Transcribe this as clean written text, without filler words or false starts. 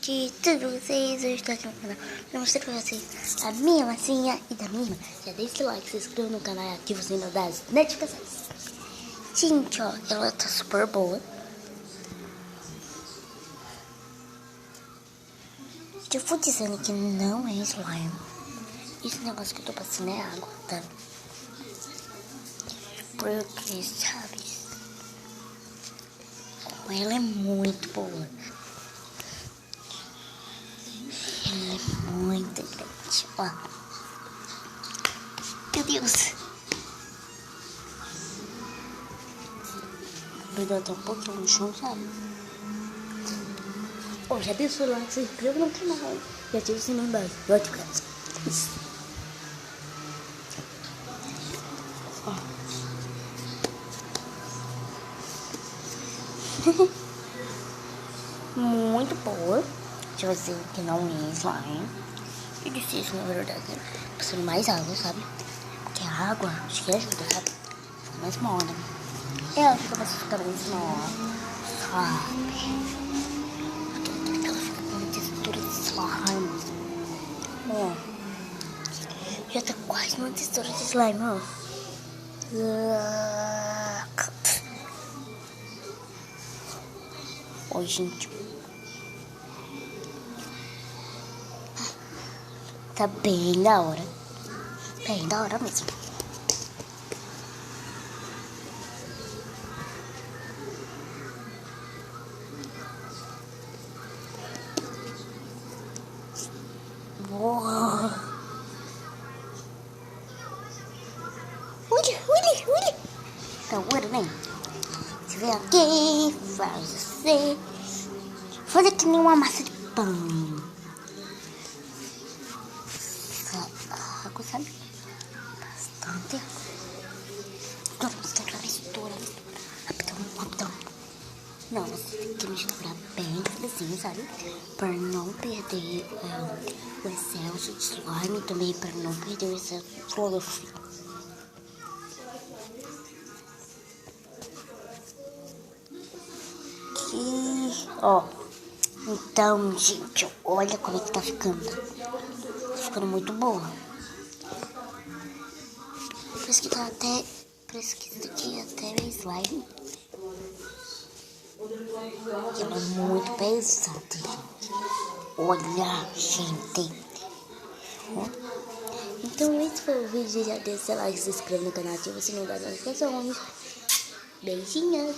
de todos vocês, eu estou aqui no canal para mostrar para vocês a minha massinha e da minha irmã. Já deixa o like, se inscreva no canal e ativa o sino das notificações. Gente, ó, ela tá super boa. Eu vou dizendo que não é slime. Esse negócio que eu tô passando é água, tá? Porque, sabe, ela é muito boa. Ela é muito grande, ó. Meu Deus. Cuidado até um pouquinho no chão, sabe? Ó, já deixa o like, se inscreva no canal e ativa o sininho das notificações. Muito boa. Deixa eu dizer que não é slime. Eu disse isso, na verdade, né? Passando mais água, sabe? Porque a água, acho que ajuda, sabe? Fica mais moda. Eu acho que você fica mais moda, sabe? Ela fica com uma textura de slime. Ó. Já tá quase uma textura de slime, ó. Oi, gente. Tá bem da hora. Bem da hora mesmo. Uou. Olha. Tá agora, né? Você vem aqui, faz você. Faz que nem uma massa de pão. Água, sabe? Bastante. Mistura. Rapidão. Não, você tem que misturar bem assim, sabe? Para não perder o excesso de slime, também para não perder o excesso de fluff. Ó, então, gente, olha como é que tá ficando. Tá ficando muito boa. Parece que isso daqui até é slime. E ela é muito pesada, gente. Olha, gente. Ó. Então, esse foi o vídeo. Já deixa o like, se inscreva no canal, ativa o sininho das notificações. Beijinhos.